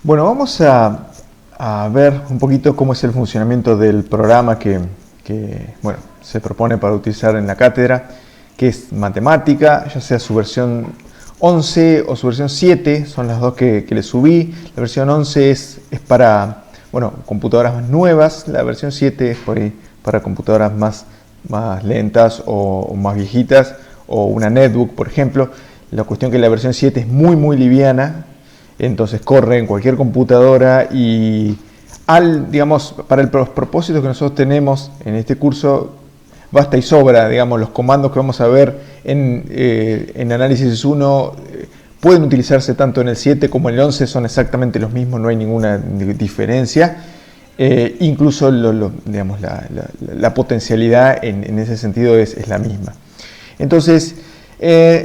Bueno, vamos a ver un poquito cómo es el funcionamiento del programa bueno, se propone para utilizar en la cátedra, que es matemática, ya sea su versión 11 o su versión 7, son las dos que le subí. La versión 11 es para, bueno, computadoras más nuevas, la versión 7 es para computadoras más lentas o más viejitas, o una netbook, por ejemplo. La cuestión que la versión 7 es muy liviana, entonces corre en cualquier computadora y digamos, para los propósitos que nosotros tenemos en este curso, basta y sobra, digamos, los comandos que vamos a ver en análisis 1 pueden utilizarse tanto en el 7 como en el 11, son exactamente los mismos, no hay ninguna diferencia. Incluso digamos, la potencialidad en ese sentido es la misma. Entonces,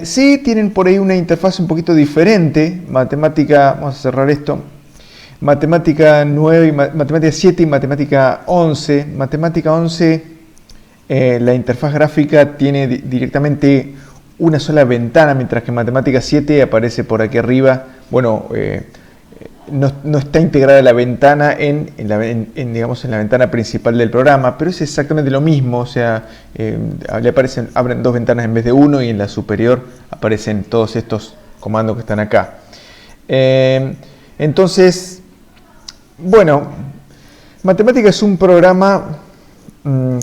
sí tienen por ahí una interfaz un poquito diferente. Matemática, vamos a cerrar esto. Matemática 9, matemática 7 y matemática 11. Matemática 11, la interfaz gráfica tiene directamente una sola ventana, mientras que en matemática 7 aparece por aquí arriba. Bueno, no está integrada la ventana digamos, en la ventana principal del programa, pero es exactamente lo mismo, o sea, abren dos ventanas en vez de uno y en la superior aparecen todos estos comandos que están acá. Entonces, bueno, matemática es un programa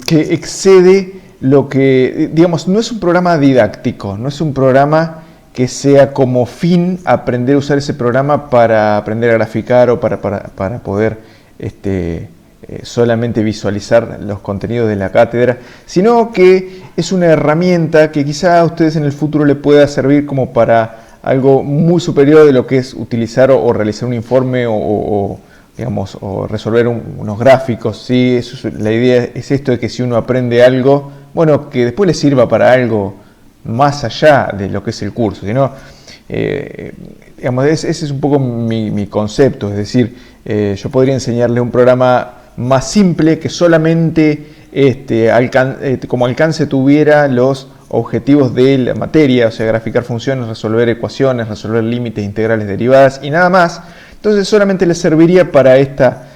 que excede lo que, digamos, no es un programa didáctico, no es un programa que sea como fin aprender a usar ese programa para aprender a graficar o para poder solamente visualizar los contenidos de la cátedra, sino que es una herramienta que quizá a ustedes en el futuro les pueda servir como para algo muy superior de lo que es utilizar o realizar un informe digamos, o resolver unos gráficos, ¿sí? La idea es esto de que si uno aprende algo, bueno, que después le sirva para algo más allá de lo que es el curso, sino, digamos, ese es un poco mi concepto, es decir, yo podría enseñarle un programa más simple que solamente como alcance tuviera los objetivos de la materia, o sea, graficar funciones, resolver ecuaciones, resolver límites, integrales, derivadas y nada más. Entonces solamente le serviría para esta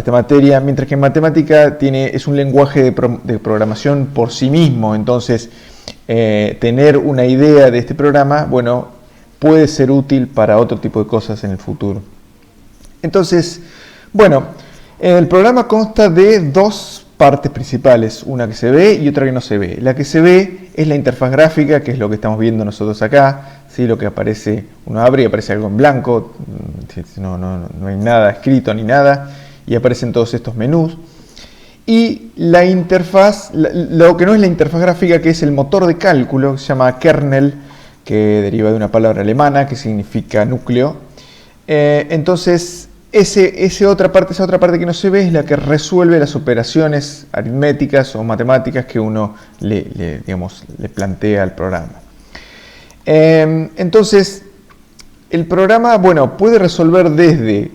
materia, mientras que en matemática es un lenguaje de programación por sí mismo. Entonces, tener una idea de este programa, bueno, puede ser útil para otro tipo de cosas en el futuro. Entonces, bueno, el programa consta de dos partes principales, una que se ve y otra que no se ve. La que se ve es la interfaz gráfica, que es lo que estamos viendo nosotros acá, ¿sí? Lo que aparece, uno abre y aparece algo en blanco, no hay nada escrito ni nada, y aparecen todos estos menús. Y la interfaz, lo que no es la interfaz gráfica, que es el motor de cálculo, que se llama kernel, que deriva de una palabra alemana que significa núcleo. Entonces, esa otra parte que no se ve es la que resuelve las operaciones aritméticas o matemáticas que uno le plantea al programa. Entonces, el programa, bueno, puede resolver desde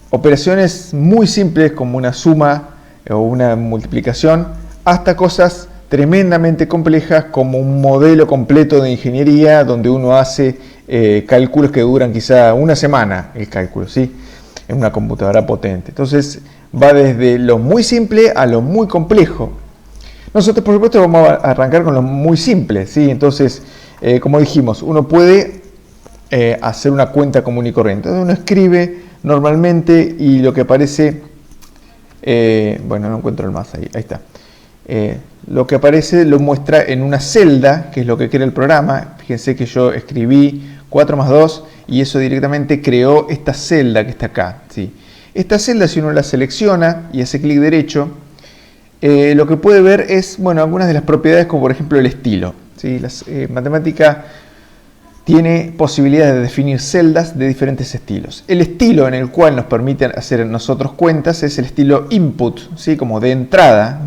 operaciones muy simples como una suma o una multiplicación, hasta cosas tremendamente complejas como un modelo completo de ingeniería donde uno hace cálculos que duran quizá una semana, el cálculo, ¿sí? En una computadora potente. Entonces va desde lo muy simple a lo muy complejo. Nosotros, por supuesto, vamos a arrancar con lo muy simple, ¿sí? Entonces, como dijimos, uno puede hacer una cuenta común y corriente. Entonces uno escribe normalmente y lo que aparece, bueno, no encuentro el más ahí está. Lo que aparece lo muestra en una celda, que es lo que crea el programa. Fíjense que yo escribí 4 más 2 y eso directamente creó esta celda que está acá, ¿sí? Esta celda, si uno la selecciona y hace clic derecho, lo que puede ver es, bueno, algunas de las propiedades, como por ejemplo el estilo, ¿sí? Matemática tiene posibilidades de definir celdas de diferentes estilos. El estilo en el cual nos permiten hacer nosotros cuentas es el estilo input, ¿sí? Como de entrada,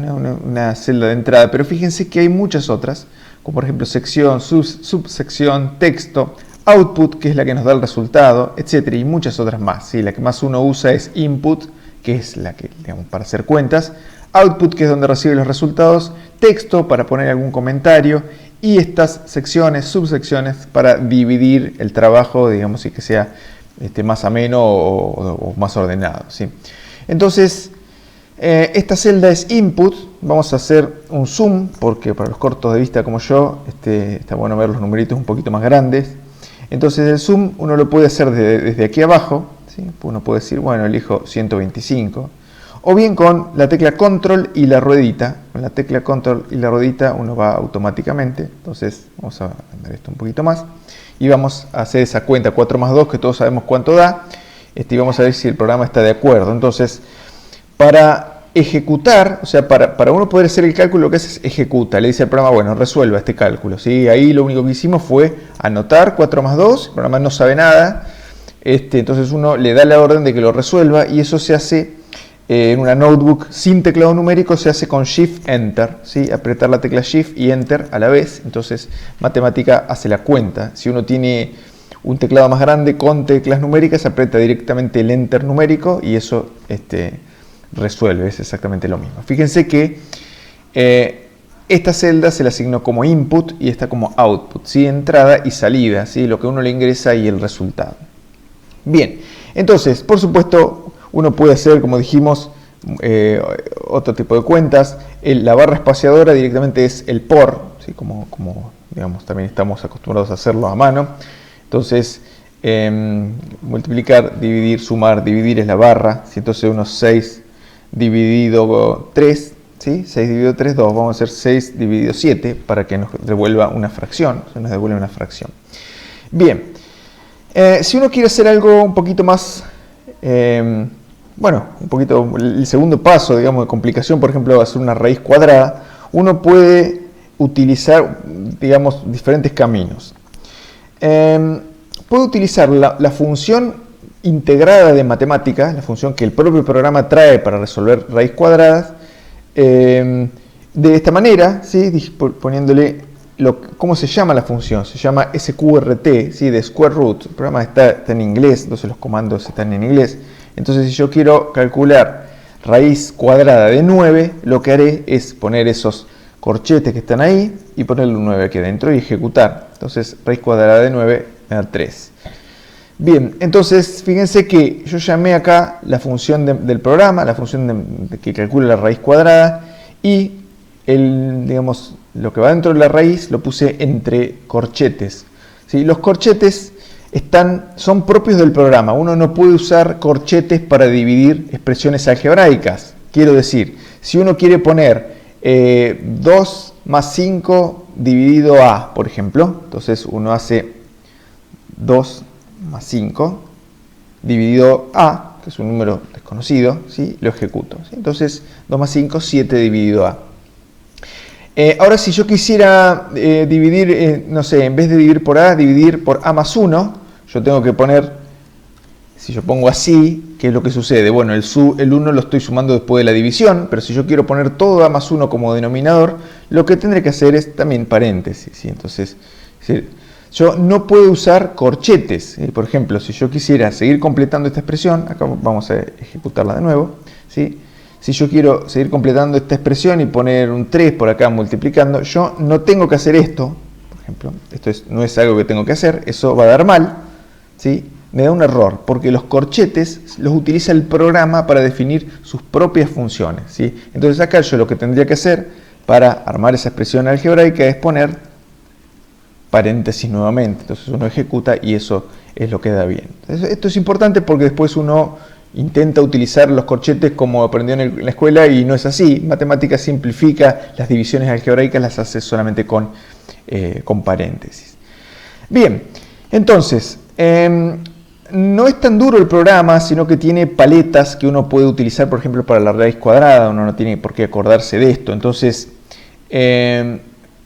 una celda de entrada, pero fíjense que hay muchas otras, como por ejemplo sección, subsección, texto, output, que es la que nos da el resultado, etcétera, y muchas otras más, ¿sí? La que más uno usa es input, que es la que, digamos, para hacer cuentas, output, que es donde recibe los resultados, texto para poner algún comentario, y estas secciones, subsecciones, para dividir el trabajo, digamos, y que sea más ameno o más ordenado, ¿sí? Entonces, esta celda es input. Vamos a hacer un zoom, porque para los cortos de vista como yo, está bueno ver los numeritos un poquito más grandes. Entonces el zoom uno lo puede hacer desde aquí abajo, ¿sí? Uno puede decir, bueno, elijo 125. O bien con la tecla control y la ruedita. Con la tecla control y la ruedita uno va automáticamente. Entonces vamos a andar esto un poquito más. Y vamos a hacer esa cuenta 4 más 2, que todos sabemos cuánto da. Y vamos a ver si el programa está de acuerdo. Entonces, para ejecutar, o sea, para uno poder hacer el cálculo, lo que hace es ejecuta. Le dice al programa, bueno, resuelva este cálculo, ¿sí? Ahí lo único que hicimos fue anotar 4 más 2. El programa no sabe nada. Entonces uno le da la orden de que lo resuelva, y eso se hace en una notebook sin teclado numérico. Se hace con Shift Enter, ¿sí? Apretar la tecla Shift y Enter a la vez. Entonces matemática hace la cuenta. Si uno tiene un teclado más grande con teclas numéricas, aprieta directamente el Enter numérico y eso resuelve. Es exactamente lo mismo. Fíjense que esta celda se la asignó como input y esta como output, ¿sí? Entrada y salida, ¿sí? Lo que uno le ingresa y el resultado. Bien, entonces, por supuesto, uno puede hacer, como dijimos, otro tipo de cuentas. La barra espaciadora directamente es el por, ¿sí? Como digamos, también estamos acostumbrados a hacerlo a mano. Entonces, multiplicar, dividir, sumar, dividir es la barra, ¿sí? Entonces, 6 dividido 3, ¿sí? 6 dividido 3, 2. Vamos a hacer 6 dividido 7 para que nos devuelva una fracción. Se nos devuelve una fracción. Bien. Si uno quiere hacer algo un poquito más, bueno, un poquito el segundo paso, digamos, de complicación, por ejemplo, hacer una raíz cuadrada, uno puede utilizar, digamos, diferentes caminos. Puede utilizar la función integrada de matemática, la función que el propio programa trae para resolver raíz cuadradas, de esta manera, ¿sí? Poniéndole ¿cómo se llama la función? Se llama sqrt, ¿sí? De square root. El programa está en inglés, entonces los comandos están en inglés. Entonces, si yo quiero calcular raíz cuadrada de 9, lo que haré es poner esos corchetes que están ahí y ponerle un 9 aquí adentro y ejecutar. Entonces, raíz cuadrada de 9 me da 3. Bien, entonces fíjense que yo llamé acá la función del programa, la función que calcula la raíz cuadrada, y digamos, lo que va dentro de la raíz lo puse entre corchetes, ¿sí? Los corchetes son propios del programa. Uno no puede usar corchetes para dividir expresiones algebraicas. Quiero decir, si uno quiere poner 2 más 5 dividido a, por ejemplo, entonces uno hace 2 más 5 dividido a, que es un número desconocido, ¿sí? Lo ejecuto, ¿sí? Entonces 2 más 5, 7 dividido a. Ahora, si yo quisiera dividir, no sé, en vez de dividir por a, dividir por a más 1, yo tengo que poner, si yo pongo así, ¿qué es lo que sucede? Bueno, el 1 lo estoy sumando después de la división, pero si yo quiero poner todo a más 1 como denominador, lo que tendré que hacer es también paréntesis, ¿sí? Entonces, yo no puedo usar corchetes. Por ejemplo, si yo quisiera seguir completando esta expresión, acá vamos a ejecutarla de nuevo, ¿sí? Si yo quiero seguir completando esta expresión y poner un 3 por acá multiplicando, yo no tengo que hacer esto. Por ejemplo, esto no es algo que tengo que hacer, eso va a dar mal, ¿sí? Me da un error, porque los corchetes los utiliza el programa para definir sus propias funciones, ¿sí? Entonces acá yo lo que tendría que hacer para armar esa expresión algebraica es poner paréntesis nuevamente. Entonces uno ejecuta y eso es lo que da bien. Entonces, esto es importante porque después uno intenta utilizar los corchetes como aprendió en la escuela y no es así. Matemática simplifica las divisiones algebraicas, las hace solamente con paréntesis. Bien, entonces, no es tan duro el programa, sino que tiene paletas que uno puede utilizar, por ejemplo, para la raíz cuadrada. Uno no tiene por qué acordarse de esto. Entonces,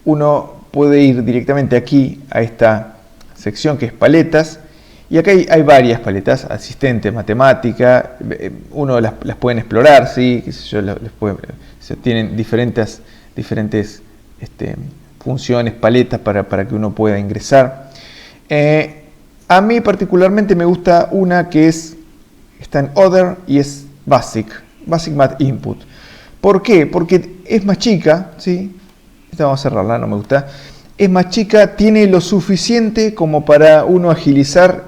uno puede ir directamente aquí a esta sección que es paletas. Y acá hay varias paletas, asistente, matemática, uno las pueden explorar, ¿sí? Tienen diferentes funciones, paletas para que uno pueda ingresar. A mí particularmente me gusta una que está en Other y es Basic Math Input. ¿Por qué? Porque es más chica, ¿sí? Esta vamos a cerrarla, no me gusta. es más chica, tiene lo suficiente como para uno agilizar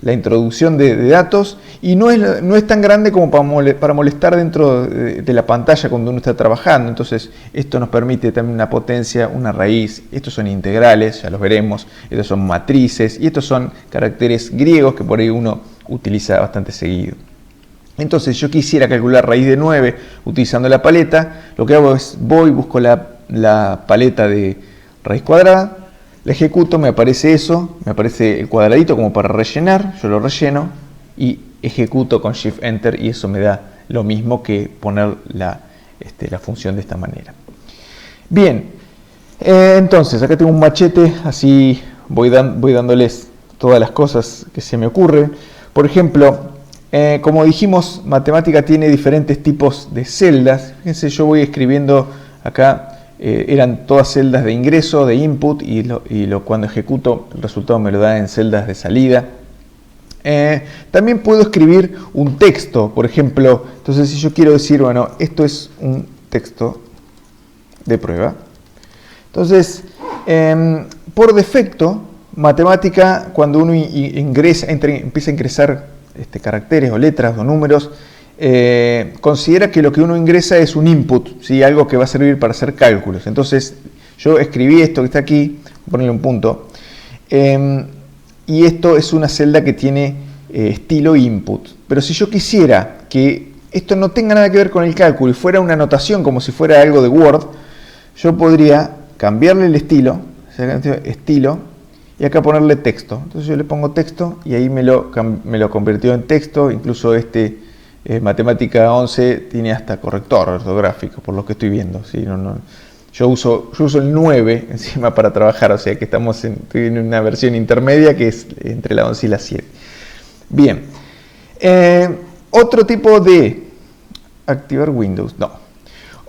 la introducción de datos y no es tan grande como para molestar dentro de la pantalla cuando uno está trabajando. Entonces esto nos permite también una potencia, una raíz. Estos son integrales, ya los veremos. Estos son matrices y estos son caracteres griegos que por ahí uno utiliza bastante seguido. Entonces yo quisiera calcular raíz de 9 utilizando la paleta. Lo que hago es busco la paleta de raíz cuadrada, la ejecuto, me aparece eso, me aparece el cuadradito como para rellenar, yo lo relleno y ejecuto con Shift Enter y eso me da lo mismo que poner la función de esta manera. Bien, entonces acá tengo un machete, así voy dándoles todas las cosas que se me ocurren. Por ejemplo, como dijimos, matemática tiene diferentes tipos de celdas. Fíjense, yo voy escribiendo acá. Eran todas celdas de ingreso, de input, y cuando ejecuto el resultado me lo da en celdas de salida. También puedo escribir un texto, por ejemplo. Entonces, si yo quiero decir, bueno, esto es un texto de prueba. Entonces, por defecto, matemática, cuando uno empieza a ingresar caracteres o letras o números, considera que lo que uno ingresa es un input, ¿sí? Algo que va a servir para hacer cálculos. Entonces yo escribí esto que está aquí, voy a ponerle un punto, y esto es una celda que tiene estilo input. Pero si yo quisiera que esto no tenga nada que ver con el cálculo y fuera una anotación como si fuera algo de Word, yo podría cambiarle el estilo y acá ponerle texto. Entonces yo le pongo texto y ahí me lo convirtió en texto. Incluso Matemática 11 tiene hasta corrector ortográfico, por lo que estoy viendo. ¿Sí? Yo uso el 9 encima para trabajar, o sea que estoy en una versión intermedia que es entre la 11 y la 7. Bien, otro tipo de... Activar Windows, no.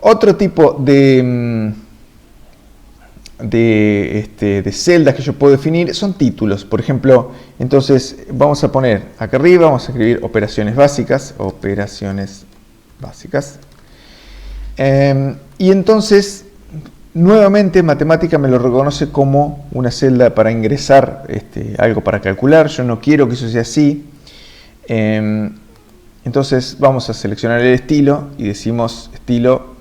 Otro tipo de celdas que yo puedo definir son títulos. Por ejemplo, entonces vamos a poner acá arriba, vamos a escribir operaciones básicas, y entonces nuevamente matemática me lo reconoce como una celda para ingresar algo para calcular. Yo no quiero que eso sea así. Entonces vamos a seleccionar el estilo y decimos estilo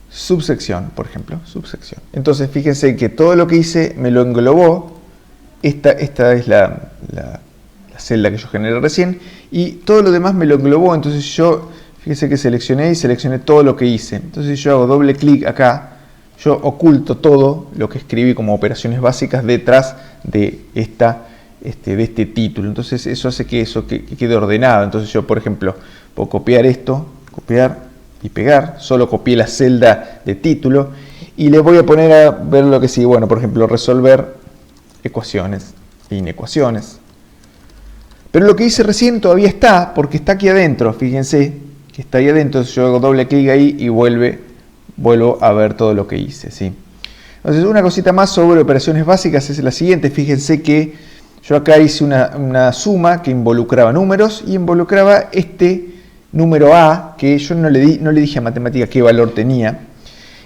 subsección, por ejemplo, subsección. Entonces fíjense que todo lo que hice me lo englobó. Esta es la celda que yo generé recién y todo lo demás me lo englobó. Entonces fíjense que seleccioné todo lo que hice. Entonces yo hago doble clic acá, yo oculto todo lo que escribí como operaciones básicas detrás de este título. Entonces eso hace que quede ordenado. Entonces yo, por ejemplo, puedo copiar esto, copiar y pegar, solo copié la celda de título y le voy a poner a ver lo que sigue. Bueno, por ejemplo, resolver ecuaciones e inecuaciones. Pero lo que hice recién todavía está, porque está aquí adentro. Fíjense que está ahí adentro. Entonces yo hago doble clic ahí y vuelvo a ver todo lo que hice, ¿sí? Entonces una cosita más sobre operaciones básicas es la siguiente. Fíjense que yo acá hice una suma que involucraba números y involucraba número A, que yo no le dije a matemática qué valor tenía.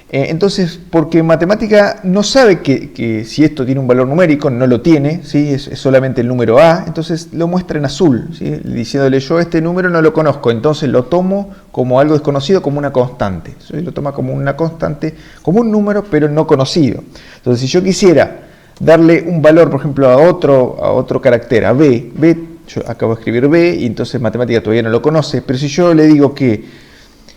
Entonces, porque matemática no sabe que si esto tiene un valor numérico, no lo tiene, ¿sí? Es solamente el número A, entonces lo muestra en azul, ¿sí? Diciéndole yo este número no lo conozco, entonces lo tomo como algo desconocido, como una constante. ¿Sí? Lo toma como una constante, como un número, pero no conocido. Entonces, si yo quisiera darle un valor, por ejemplo, a otro carácter, a B, yo acabo de escribir B y entonces matemática todavía no lo conoce, pero si yo le digo que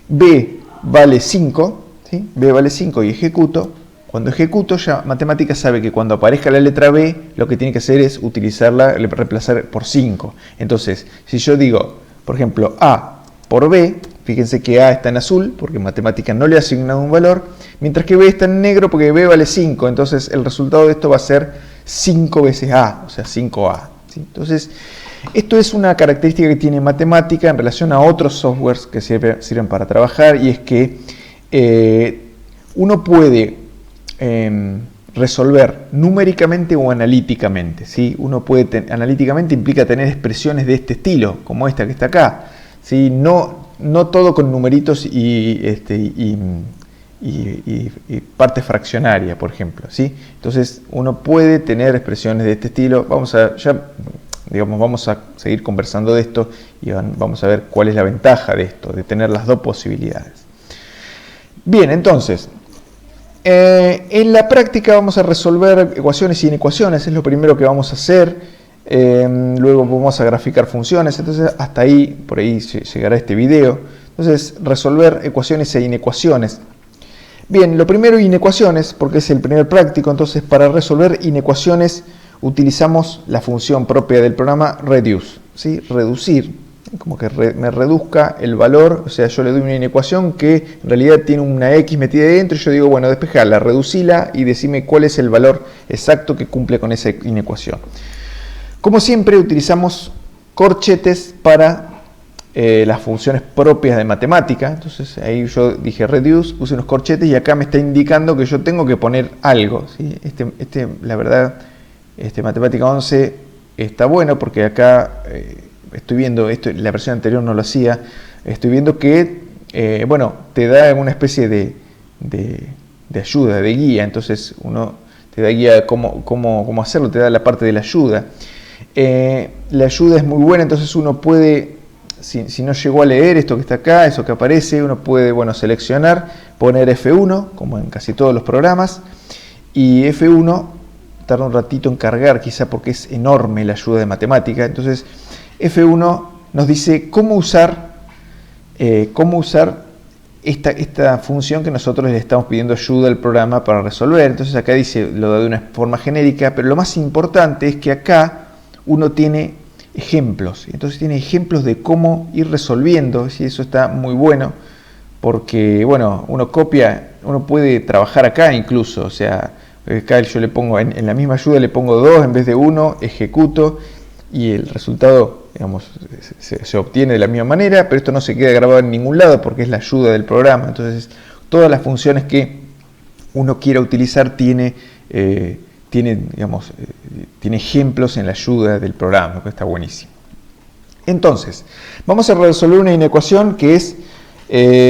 B vale 5, ¿sí? B vale 5 y ejecuto, cuando ejecuto ya matemática sabe que cuando aparezca la letra B lo que tiene que hacer es reemplazar por 5. Entonces, si yo digo, por ejemplo, A por B, fíjense que A está en azul porque matemática no le ha asignado un valor, mientras que B está en negro porque B vale 5, entonces el resultado de esto va a ser 5 veces A, o sea 5A. ¿Sí? Entonces, esto es una característica que tiene matemática en relación a otros softwares que sirven para trabajar, y es que uno puede resolver numéricamente o analíticamente. ¿Sí? Analíticamente implica tener expresiones de este estilo, como esta que está acá. ¿Sí? No todo con numeritos y y parte fraccionaria, por ejemplo, ¿sí? Entonces uno puede tener expresiones de este estilo. Vamos a seguir conversando de esto y vamos a ver cuál es la ventaja de esto, de tener las dos posibilidades. Bien, entonces, en la práctica vamos a resolver ecuaciones y inecuaciones, es lo primero que vamos a hacer. Luego vamos a graficar funciones, entonces hasta ahí, por ahí llegará este video. Entonces, resolver ecuaciones e inecuaciones. Bien, lo primero inecuaciones, porque es el primer práctico. Entonces, para resolver inecuaciones utilizamos la función propia del programa reduce, ¿sí? Reducir, como que me reduzca el valor. O sea, yo le doy una inecuación que en realidad tiene una x metida dentro y yo digo, bueno, despejala, reducila y decime cuál es el valor exacto que cumple con esa inecuación. Como siempre, utilizamos corchetes para las funciones propias de matemática. Entonces ahí yo dije reduce, puse unos corchetes y acá me está indicando que yo tengo que poner algo, ¿sí? La verdad, matemática 11 está bueno porque acá estoy viendo, la versión anterior no lo hacía, estoy viendo que bueno, te da una especie de ayuda, de guía. Entonces uno te da guía cómo hacerlo, te da la parte de la ayuda. La ayuda es muy buena, entonces uno puede, si no llegó a leer esto que está acá, eso que aparece, uno puede, bueno, seleccionar, poner F1, como en casi todos los programas, y F1 tarda un ratito en cargar, quizá porque es enorme la ayuda de matemática. Entonces F1 nos dice cómo usar esta función que nosotros le estamos pidiendo ayuda al programa para resolver. Entonces acá dice, lo da de una forma genérica, pero lo más importante es que acá uno tiene ejemplos. Entonces tiene ejemplos de cómo ir resolviendo, y eso está muy bueno, porque bueno, uno puede trabajar acá incluso. O sea, acá yo le pongo, en la misma ayuda le pongo 2 en vez de 1, ejecuto, y el resultado, digamos, se obtiene de la misma manera, pero esto no se queda grabado en ningún lado porque es la ayuda del programa. Entonces, todas las funciones que uno quiera utilizar tiene ejemplos en la ayuda del programa, que está buenísimo. Entonces, vamos a resolver una inecuación que es,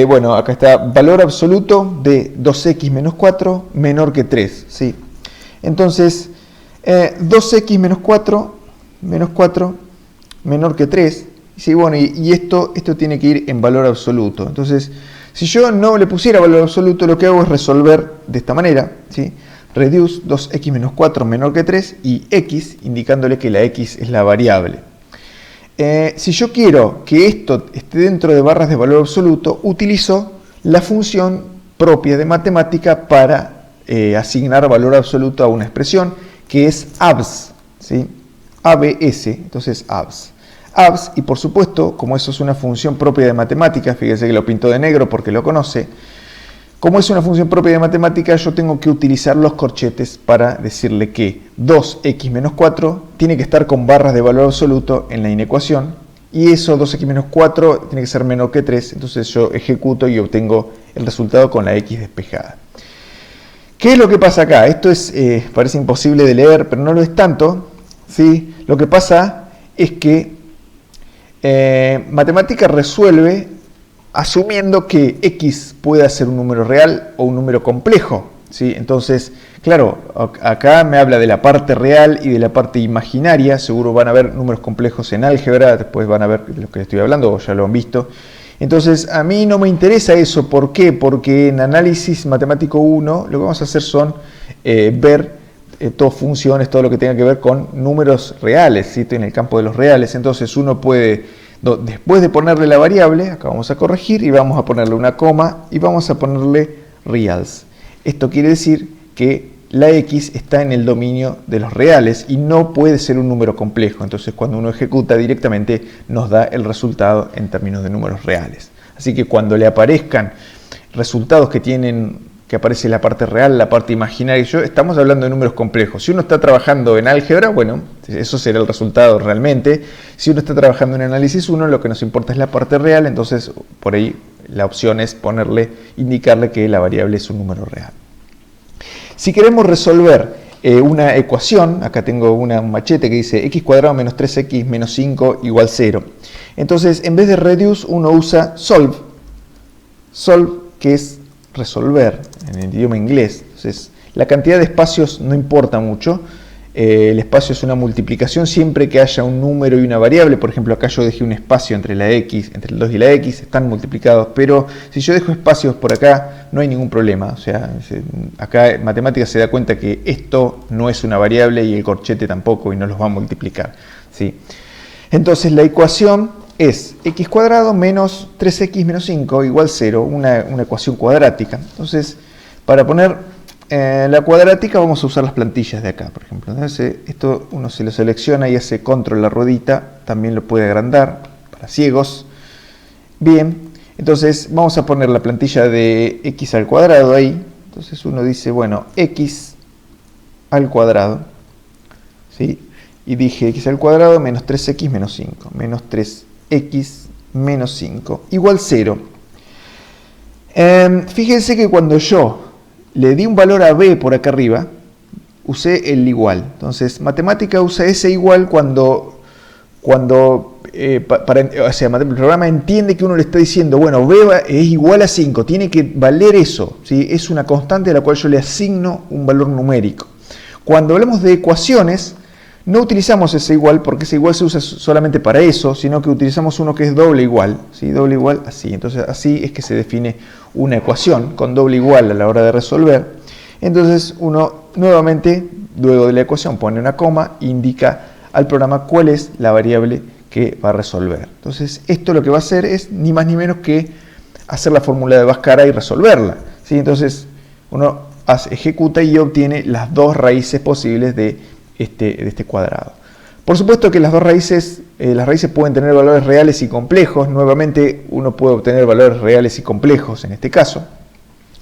bueno, acá está, valor absoluto de 2x menos 4 menor que 3, ¿sí? Entonces, 2x menos 4 menor que 3, ¿sí? Bueno, y esto tiene que ir en valor absoluto. Entonces, si yo no le pusiera valor absoluto, lo que hago es resolver de esta manera, ¿sí? Reduce 2x menos 4 menor que 3 y x, indicándole que la x es la variable. Si yo quiero que esto esté dentro de barras de valor absoluto, utilizo la función propia de matemática para asignar valor absoluto a una expresión, que es ABS, ¿sí? ABS, entonces ABS. ABS, y por supuesto, como eso es una función propia de matemática, fíjese que lo pinto de negro porque lo conoce. Como es una función propia de matemática, yo tengo que utilizar los corchetes para decirle que 2x menos 4 tiene que estar con barras de valor absoluto en la inecuación, y eso 2x menos 4 tiene que ser menor que 3, entonces yo ejecuto y obtengo el resultado con la x despejada. ¿Qué es lo que pasa acá? Esto parece imposible de leer, pero no lo es tanto, ¿sí? Lo que pasa es que matemática resuelve asumiendo que x pueda ser un número real o un número complejo, ¿sí? Entonces, claro, acá me habla de la parte real y de la parte imaginaria. Seguro van a ver números complejos en álgebra, después van a ver de lo que estoy hablando, o ya lo han visto. Entonces, a mí no me interesa eso. ¿Por qué? Porque en análisis matemático 1 lo que vamos a hacer son ver todas funciones, todo lo que tenga que ver con números reales, ¿sí? En el campo de los reales. Entonces, uno puede, después de ponerle la variable, acá vamos a corregir y vamos a ponerle una coma y vamos a ponerle reals. Esto quiere decir que la x está en el dominio de los reales y no puede ser un número complejo. Entonces, cuando uno ejecuta directamente, nos da el resultado en términos de números reales. Así que cuando le aparezcan resultados que aparece la parte real, la parte imaginaria, estamos hablando de números complejos. Si uno está trabajando en álgebra, bueno, eso será el resultado realmente. Si uno está trabajando en análisis 1, lo que nos importa es la parte real, entonces por ahí la opción es indicarle que la variable es un número real. Si queremos resolver una ecuación, acá tengo un machete que dice x cuadrado menos 3x menos 5 igual 0. Entonces, en vez de reduce, uno usa solve. Solve, que es resolver en el idioma inglés. Entonces, la cantidad de espacios no importa mucho. El espacio es una multiplicación siempre que haya un número y una variable. Por ejemplo, acá yo dejé un espacio entre la x, entre el 2 y la x, están multiplicados, pero si yo dejo espacios por acá, no hay ningún problema. O sea, acá matemáticas se da cuenta que esto no es una variable y el corchete tampoco, y no los va a multiplicar, ¿sí? Entonces la ecuación es x cuadrado menos 3x menos 5 igual 0, una ecuación cuadrática. Entonces, para poner la cuadrática vamos a usar las plantillas de acá, por ejemplo. Entonces, esto uno se lo selecciona y hace control la ruedita, también lo puede agrandar para ciegos. Bien, entonces vamos a poner la plantilla de x al cuadrado ahí. Entonces uno dice, bueno, x al cuadrado, ¿sí? Y dije x al cuadrado menos 3x menos 5, menos 3x menos 5, igual 0. Fíjense que cuando yo le di un valor a b por acá arriba, usé el igual. Entonces, matemática usa ese igual cuando el programa entiende que uno le está diciendo, bueno, b es igual a 5, tiene que valer eso, ¿sí? Es una constante a la cual yo le asigno un valor numérico. Cuando hablamos de ecuaciones, no utilizamos ese igual porque ese igual se usa solamente para eso, sino que utilizamos uno que es doble igual, ¿sí? Doble igual así. Entonces así es que se define una ecuación con doble igual a la hora de resolver. Entonces uno nuevamente, luego de la ecuación, pone una coma e indica al programa cuál es la variable que va a resolver. Entonces esto lo que va a hacer es ni más ni menos que hacer la fórmula de Bhaskara y resolverla, ¿sí? Entonces uno ejecuta y obtiene las dos raíces posibles de este cuadrado. Por supuesto que las raíces pueden tener valores reales y complejos. Nuevamente uno puede obtener valores reales y complejos en este caso.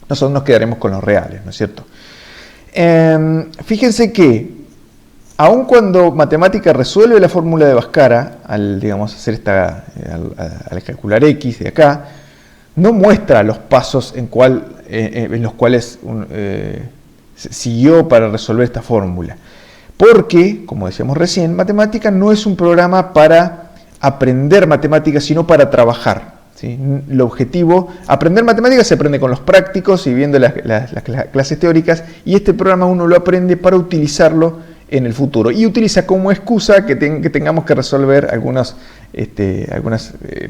Nosotros nos quedaremos con los reales, ¿no es cierto? Fíjense que aun cuando matemática resuelve la fórmula de Bhaskara al calcular x de acá, no muestra los pasos en los cuales siguió para resolver esta fórmula. Porque, como decíamos recién, matemática no es un programa para aprender matemáticas, sino para trabajar, ¿sí? El objetivo, aprender matemáticas se aprende con los prácticos y viendo las clases teóricas, y este programa uno lo aprende para utilizarlo en el futuro. Y utiliza como excusa que tengamos que resolver algunos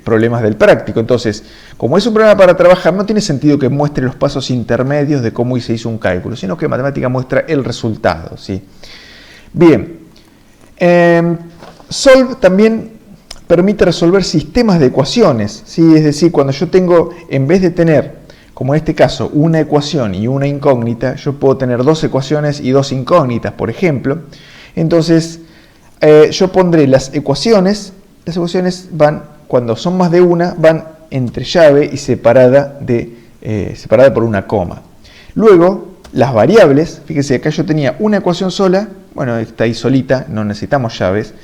problemas del práctico. Entonces, como es un programa para trabajar, no tiene sentido que muestre los pasos intermedios de cómo se hizo un cálculo, sino que matemática muestra el resultado, ¿sí? Bien, Solve también permite resolver sistemas de ecuaciones, ¿sí? Es decir, cuando yo tengo, en vez de tener, como en este caso, una ecuación y una incógnita, yo puedo tener dos ecuaciones y dos incógnitas, por ejemplo. Entonces, yo pondré las ecuaciones van, cuando son más de una, van entre llave y separada por una coma. Luego, las variables, fíjense, acá yo tenía una ecuación sola, bueno, está ahí solita, no necesitamos llaves,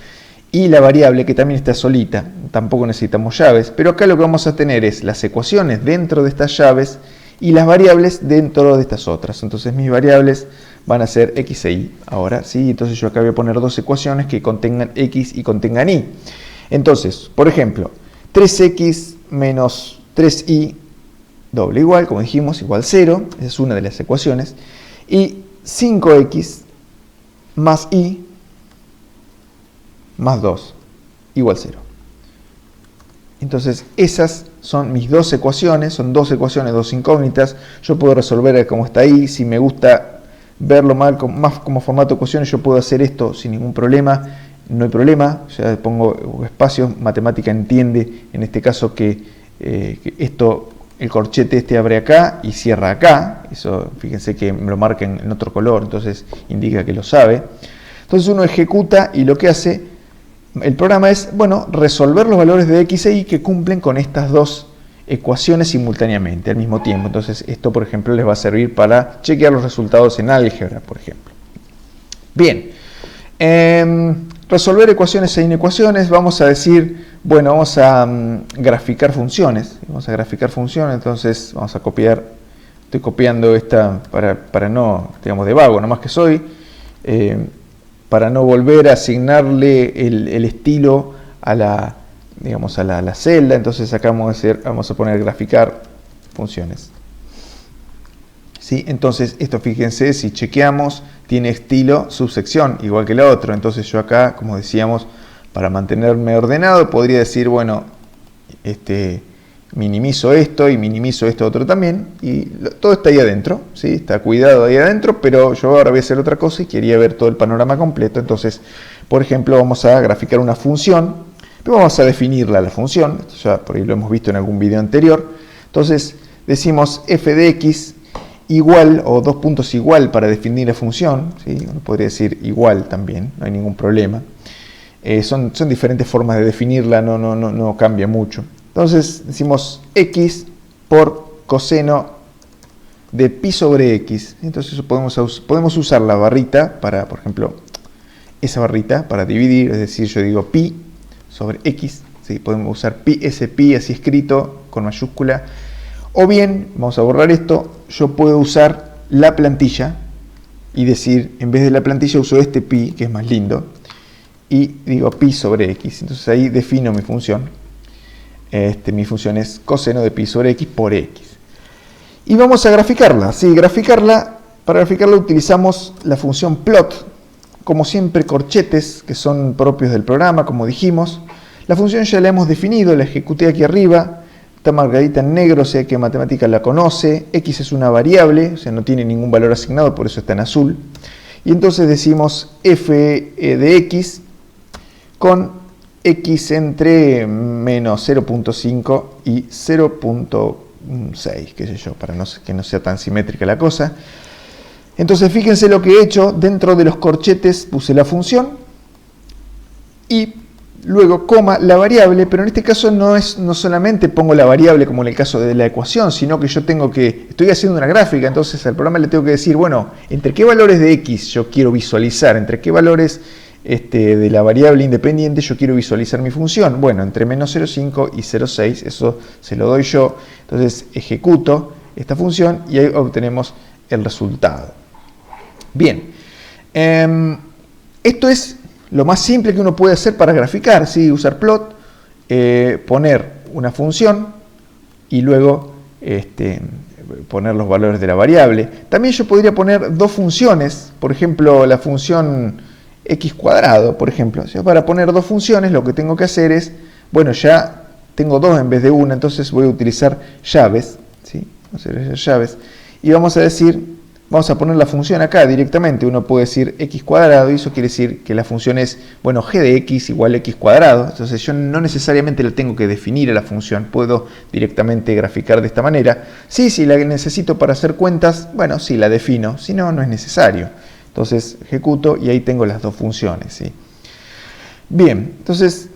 y la variable que también está solita, tampoco necesitamos llaves, pero acá lo que vamos a tener es las ecuaciones dentro de estas llaves y las variables dentro de estas otras. Entonces mis variables van a ser x e y. Ahora, sí, entonces yo acá voy a poner dos ecuaciones que contengan x y contengan y. Entonces, por ejemplo, 3x menos 3y doble igual, como dijimos, igual 0, esa es una de las ecuaciones, y 5x más y más 2 igual 0. Entonces esas son mis dos ecuaciones, son dos ecuaciones, dos incógnitas. Yo puedo resolver como está ahí. Si me gusta verlo más como formato de ecuaciones, yo puedo hacer esto sin ningún problema. No hay problema, o sea, pongo espacios, matemática entiende en este caso que esto, el corchete abre acá y cierra acá. Eso, fíjense que me lo marca en otro color, entonces indica que lo sabe. Entonces uno ejecuta y lo que hace el programa es, bueno, resolver los valores de x e y que cumplen con estas dos ecuaciones simultáneamente, al mismo tiempo. Entonces esto, por ejemplo, les va a servir para chequear los resultados en álgebra, por ejemplo. Bien, resolver ecuaciones e inecuaciones, vamos a decir, bueno, vamos a graficar funciones. Vamos a graficar funciones, entonces vamos a copiar, estoy copiando esta para no, digamos, de vago, nomás que soy, para no volver a asignarle el estilo a la, digamos, a la celda. Entonces acá vamos a poner graficar funciones. ¿sí? Entonces, esto fíjense, si chequeamos, tiene estilo subsección, igual que el otro. Entonces yo acá, como decíamos, para mantenerme ordenado, podría decir, bueno, minimizo esto y minimizo esto otro también, y todo está ahí adentro, ¿sí? Está cuidado ahí adentro, pero yo ahora voy a hacer otra cosa y quería ver todo el panorama completo. Entonces, por ejemplo, vamos a graficar una función, pero vamos a definirla, la función, esto ya por ahí lo hemos visto en algún video anterior. Entonces, decimos f de x igual, o dos puntos igual para definir la función, ¿sí? Uno podría decir igual también, no hay ningún problema. Son diferentes formas de definirla, no cambia mucho. Entonces decimos x por coseno de pi sobre x. Entonces eso podemos usar la barrita para, por ejemplo, esa barrita para dividir, es decir, yo digo pi sobre x, ¿sí? Podemos usar pi, ese pi así escrito con mayúscula. O bien, vamos a borrar esto, yo puedo usar la plantilla y decir, en vez de la plantilla uso este pi, que es más lindo, y digo pi sobre x. Entonces ahí defino mi función. Mi función es coseno de pi sobre x por x. Y vamos a graficarla. Sí, para graficarla utilizamos la función plot. Como siempre, corchetes que son propios del programa, como dijimos. La función ya la hemos definido, la ejecuté aquí arriba. Está marcadita en negro, o sea que matemática la conoce. X es una variable, o sea, no tiene ningún valor asignado, por eso está en azul. Y entonces decimos f de x con x entre menos 0.5 y 0.6, qué sé yo, para que no sea tan simétrica la cosa. Entonces fíjense lo que he hecho, dentro de los corchetes puse la función y luego coma la variable, pero en este caso no solamente pongo la variable como en el caso de la ecuación, sino que yo estoy haciendo una gráfica, entonces al programa le tengo que decir, bueno, entre qué valores de x yo quiero visualizar, entre qué valores de la variable independiente yo quiero visualizar mi función. Bueno, entre menos 0,5 y 0,6, eso se lo doy yo. Entonces ejecuto esta función y ahí obtenemos el resultado. Bien, esto es lo más simple que uno puede hacer para graficar, ¿sí? Usar plot, poner una función y luego poner los valores de la variable. También yo podría poner dos funciones, por ejemplo, la función x cuadrado, por ejemplo. O sea, para poner dos funciones lo que tengo que hacer es, bueno, ya tengo dos en vez de una, entonces voy a utilizar llaves, ¿sí? Vamos a utilizar llaves y vamos a poner la función acá directamente. Uno puede decir x cuadrado y eso quiere decir que la función es, bueno, g de x igual x cuadrado. Entonces yo no necesariamente la tengo que definir a la función, puedo directamente graficar de esta manera. Sí, si la necesito para hacer cuentas, bueno, sí la defino, si no, no es necesario. Entonces ejecuto y ahí tengo las dos funciones, ¿sí? Bien, entonces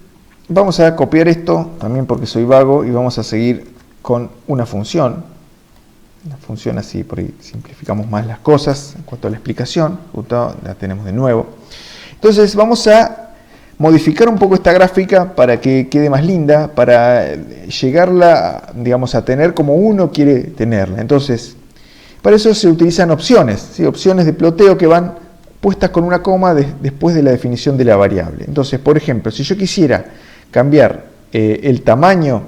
vamos a copiar esto también porque soy vago y vamos a seguir con una función. Una función así, por ahí simplificamos más las cosas en cuanto a la explicación. La tenemos de nuevo. Entonces vamos a modificar un poco esta gráfica para que quede más linda, para llegarla, digamos, a tener como uno quiere tenerla. Entonces, para eso se utilizan opciones, ¿sí? Opciones de ploteo que van puestas con una coma después de la definición de la variable. Entonces, por ejemplo, si yo quisiera cambiar el tamaño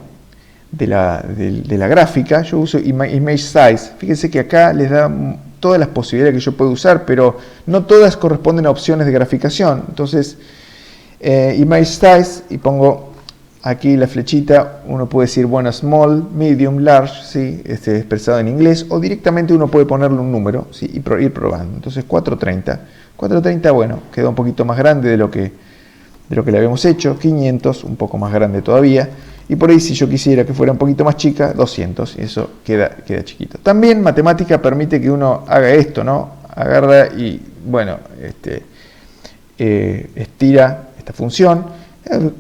de la gráfica, yo uso Image Size. Fíjense que acá les da todas las posibilidades que yo puedo usar, pero no todas corresponden a opciones de graficación. Entonces, Image Size, y pongo aquí la flechita, uno puede decir, bueno, small, medium, large, ¿sí? Expresado en inglés, o directamente uno puede ponerle un número, ¿sí? Y ir probando. Entonces 430. 430, bueno, queda un poquito más grande de lo que le habíamos hecho. 500, un poco más grande todavía. Y por ahí, si yo quisiera que fuera un poquito más chica, 200, y eso queda chiquito. También matemática permite que uno haga esto, ¿no? Agarra y, bueno, estira esta función.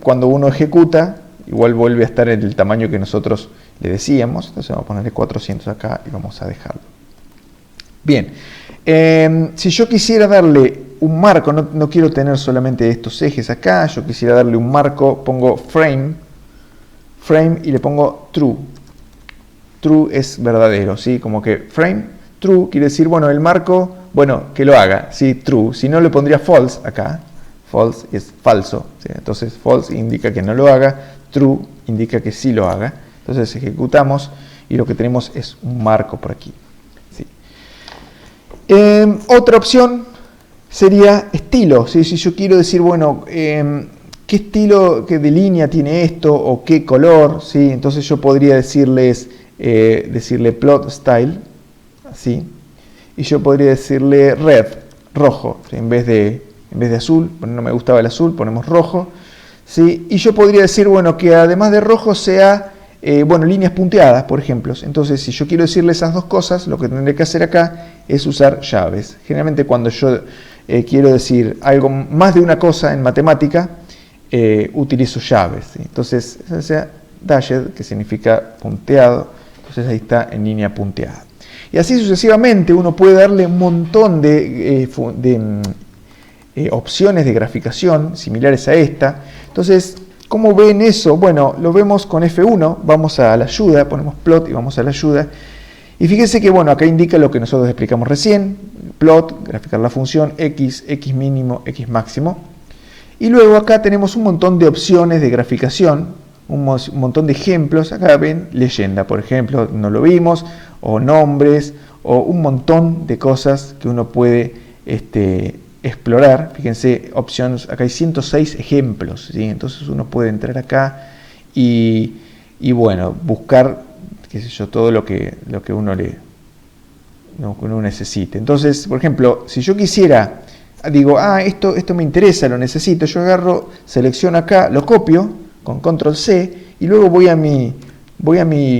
Cuando uno ejecuta, igual vuelve a estar en el tamaño que nosotros le decíamos. Entonces vamos a ponerle 400 acá y vamos a dejarlo. Bien, si yo quisiera darle un marco, no quiero tener solamente estos ejes acá, yo quisiera darle un marco, pongo frame y le pongo true. True es verdadero, ¿sí? Como que frame, true, quiere decir, bueno, el marco, bueno, que lo haga, ¿sí? True. Si no, le pondría false acá. False es falso, ¿sí? Entonces false indica que no lo haga, true indica que sí lo haga. Entonces ejecutamos y lo que tenemos es un marco por aquí, ¿sí? Otra opción sería estilo. ¿Sí? Si yo quiero decir, bueno, qué estilo de línea tiene esto o qué color, ¿sí? Entonces yo podría decirle plot style, así, y yo podría decirle red, rojo, ¿sí? en vez de azul. Bueno, no me gustaba el azul, ponemos rojo, ¿sí? Y yo podría decir, bueno, que además de rojo sea líneas punteadas, por ejemplo. Entonces, si yo quiero decirle esas dos cosas, lo que tendré que hacer acá es usar llaves. Generalmente cuando yo quiero decir algo más de una cosa en matemática, utilizo llaves, ¿sí? Entonces, esa sea dashed, que significa punteado. Entonces ahí está en línea punteada. Y así sucesivamente uno puede darle un montón de opciones de graficación similares a esta. Entonces, ¿cómo ven eso? Bueno, lo vemos con F1, vamos a la ayuda, ponemos plot y vamos a la ayuda. Y fíjense que, bueno, acá indica lo que nosotros explicamos recién, plot, graficar la función x, x mínimo, x máximo. Y luego acá tenemos un montón de opciones de graficación, un montón de ejemplos. Acá ven leyenda, por ejemplo, no lo vimos, o nombres, o un montón de cosas que uno puede explorar. Fíjense, opciones, acá hay 106 ejemplos, ¿sí? Entonces uno puede entrar acá y bueno, buscar, qué sé yo, todo lo que uno necesite. Entonces, por ejemplo, si yo quisiera, digo, esto me interesa, lo necesito, yo agarro, selecciono acá, lo copio con control C y luego voy a mi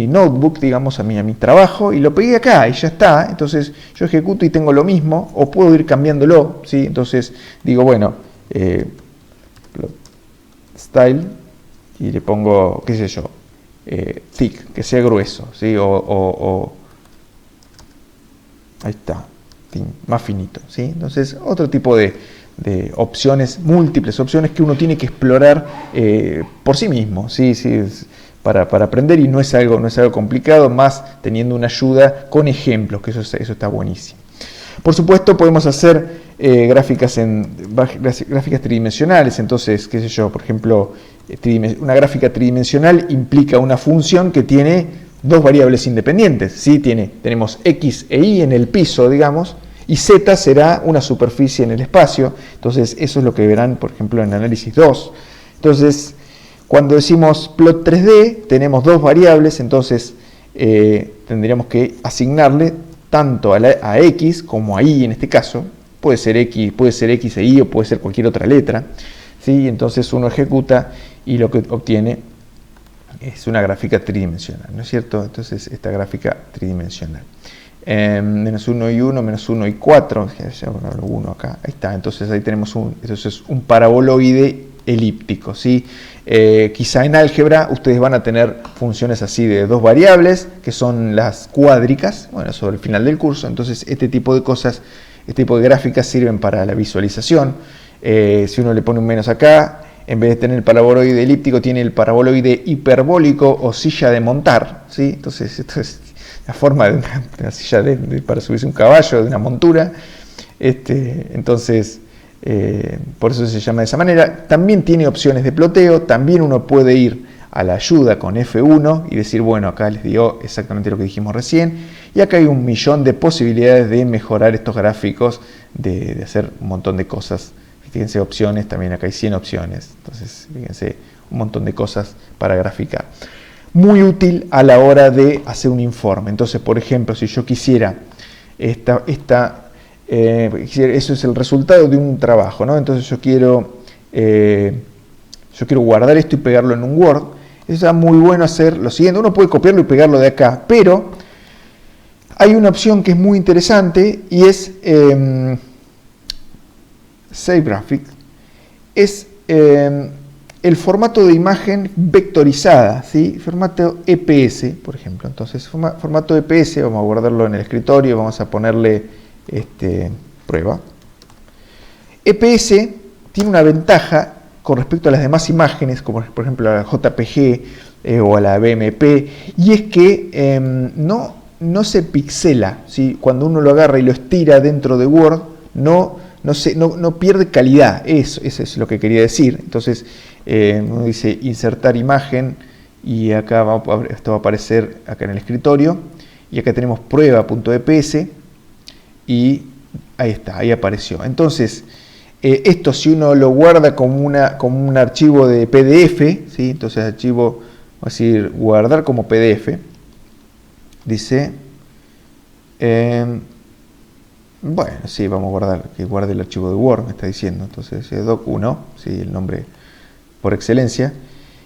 notebook, digamos, a mi trabajo, y lo pegué acá y ya está. Entonces yo ejecuto y tengo lo mismo, o puedo ir cambiándolo, ¿sí? Entonces digo, bueno, style, y le pongo, qué sé yo, thick, que sea grueso, ¿sí? Ahí está, más finito, ¿sí? Entonces otro tipo de opciones, múltiples opciones que uno tiene que explorar por sí mismo, ¿sí? Para aprender, y no es algo complicado, más teniendo una ayuda con ejemplos, que eso está buenísimo. Por supuesto, podemos hacer gráficas tridimensionales. Entonces, qué sé yo, por ejemplo, una gráfica tridimensional implica una función que tiene dos variables independientes, ¿sí? Tenemos x e y en el piso, digamos, y z será una superficie en el espacio. Entonces, eso es lo que verán, por ejemplo, en análisis 2. Entonces, cuando decimos plot 3D, tenemos dos variables, entonces tendríamos que asignarle tanto a x como a y en este caso. Puede ser x e y, o puede ser cualquier otra letra, ¿sí? Entonces uno ejecuta y lo que obtiene es una gráfica tridimensional, ¿no es cierto? Entonces esta gráfica tridimensional. Menos 1 y 1, menos 1 y 4, 1 acá, ahí está. Entonces ahí tenemos un paraboloide elíptico, ¿sí? Quizá en álgebra ustedes van a tener funciones así de dos variables, que son las cuádricas, bueno, sobre el final del curso. Entonces este tipo de cosas, este tipo de gráficas sirven para la visualización. Si uno le pone un menos acá, en vez de tener el paraboloide elíptico, tiene el paraboloide hiperbólico o silla de montar, ¿sí? Entonces esto es la forma de una silla para subirse un caballo, de una montura. Entonces, por eso se llama de esa manera. También tiene opciones de ploteo. También uno puede ir a la ayuda con F1 y decir, bueno, acá les dio exactamente lo que dijimos recién. Y acá hay un millón de posibilidades de mejorar estos gráficos, de hacer un montón de cosas. Fíjense, opciones, también acá hay 100 opciones. Entonces, fíjense, un montón de cosas para graficar. Muy útil a la hora de hacer un informe. Entonces, por ejemplo, si yo quisiera eso es el resultado de un trabajo, ¿no? Entonces yo quiero guardar esto y pegarlo en un Word. Es muy bueno hacer lo siguiente. Uno puede copiarlo y pegarlo de acá, pero hay una opción que es muy interesante y es Save Graphic. Es el formato de imagen vectorizada, ¿sí? Formato EPS, por ejemplo. Entonces, formato EPS, vamos a guardarlo en el escritorio, vamos a ponerle prueba. EPS tiene una ventaja con respecto a las demás imágenes, como por ejemplo a la JPG o a la BMP, y es que no se pixela, ¿sí? Cuando uno lo agarra y lo estira dentro de Word, no pierde calidad. Eso es lo que quería decir. Entonces uno dice insertar imagen y acá esto va a aparecer acá en el escritorio, y acá tenemos prueba.eps y ahí está, ahí apareció. Entonces, esto si uno lo guarda como un archivo de PDF, ¿sí? Entonces archivo, vamos a decir, guardar como PDF, dice, bueno, sí, vamos a guardar, que guarde el archivo de Word, me está diciendo. Entonces, doc1, ¿sí? El nombre por excelencia.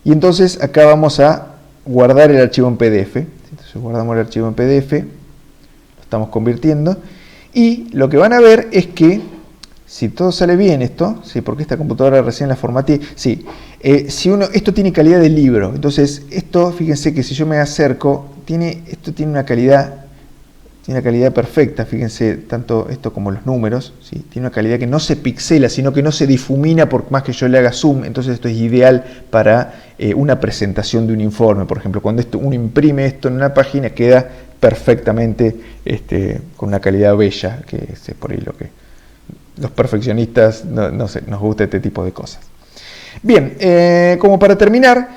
Y entonces acá vamos a guardar el archivo en PDF. Entonces guardamos el archivo en PDF, lo estamos convirtiendo. Y lo que van a ver es que, si todo sale bien esto, ¿sí? Porque esta computadora recién la formateé, sí, esto tiene calidad de libro. Entonces, esto, fíjense que si yo me acerco, esto tiene una calidad perfecta, fíjense, tanto esto como los números, ¿sí? Tiene una calidad que no se pixela, sino que no se difumina por más que yo le haga zoom. Entonces esto es ideal para una presentación de un informe. Por ejemplo, cuando uno imprime esto en una página, queda perfectamente con una calidad bella, que es por ahí lo que los perfeccionistas no sé, nos gusta este tipo de cosas. Bien, como para terminar,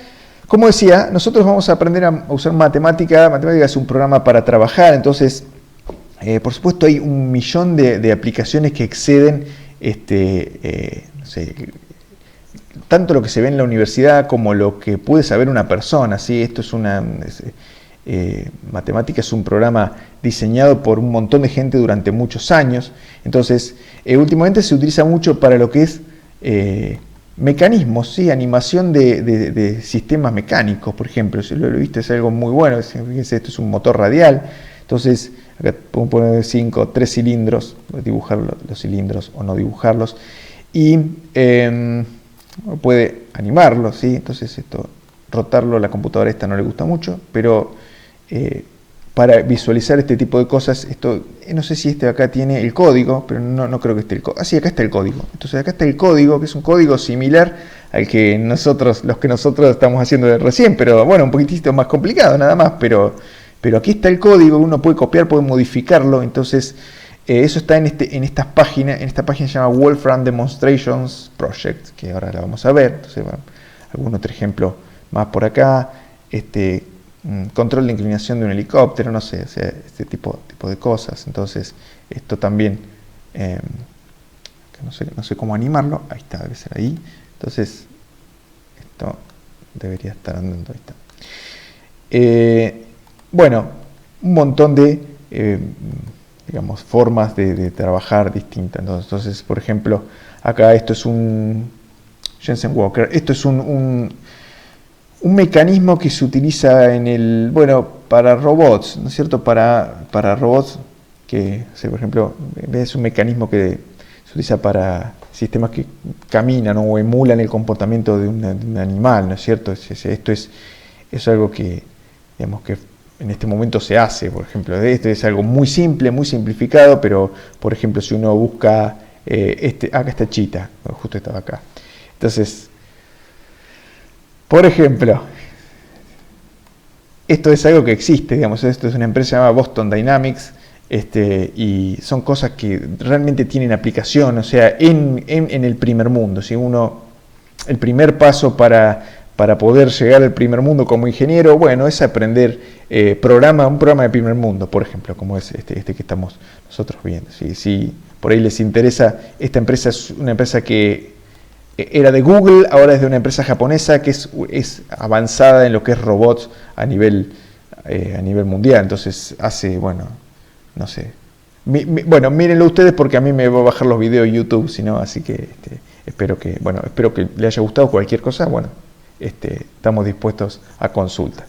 como decía, nosotros vamos a aprender a usar matemática. Matemática es un programa para trabajar, entonces por supuesto hay un millón de aplicaciones que exceden no sé, tanto lo que se ve en la universidad como lo que puede saber una persona, ¿sí? Esto es matemática es un programa diseñado por un montón de gente durante muchos años. Entonces, últimamente se utiliza mucho para lo que es mecanismos, ¿sí? Animación de sistemas mecánicos, por ejemplo. Si lo he visto, es algo muy bueno. Fíjense, esto es un motor radial. Entonces, acá podemos poner 3 cilindros, dibujar los cilindros o no dibujarlos. Y puede animarlo, ¿sí? Entonces, rotarlo, la computadora esta no le gusta mucho, pero para visualizar este tipo de cosas, no sé si acá tiene el código, pero no creo que esté el código. Ah, sí, acá está el código. Entonces acá está el código, que es un código similar al que nosotros estamos haciendo recién, pero bueno, un poquitito más complicado nada más, pero aquí está el código, uno puede copiar, puede modificarlo. Entonces eso está en esta página se llama Wolfram Demonstrations Project, que ahora la vamos a ver. Entonces algún otro ejemplo más por acá, control de inclinación de un helicóptero, no sé, o sea, este tipo de cosas. Entonces esto también, no sé cómo animarlo, ahí está, debe ser ahí. Entonces esto debería estar andando, ahí está. Bueno, un montón de digamos, formas de trabajar distintas. Entonces, por ejemplo, acá esto es un Jensen Walker, esto es un mecanismo que se utiliza para robots, ¿no es cierto? Para robots que, por ejemplo, es un mecanismo que se utiliza para sistemas que caminan o emulan el comportamiento de un animal, ¿no es cierto? Esto es algo que, digamos, que en este momento se hace. Por ejemplo, esto es algo muy simple, muy simplificado, pero, por ejemplo, si uno busca acá está Cheetah, justo estaba acá. Entonces, por ejemplo, esto es algo que existe, digamos, esto es una empresa llamada Boston Dynamics, y son cosas que realmente tienen aplicación, o sea, en el primer mundo. Si el primer paso para poder llegar al primer mundo como ingeniero, bueno, es aprender un programa de primer mundo, por ejemplo, como es este que estamos nosotros viendo. Si por ahí les interesa, esta empresa es una empresa que era de Google, ahora es de una empresa japonesa que es avanzada en lo que es robots a nivel mundial. Entonces hace, bueno, no sé. Bueno, mírenlo ustedes porque a mí me va a bajar los videos de YouTube, sino, así que espero que les haya gustado. Cualquier cosa, bueno, estamos dispuestos a consulta.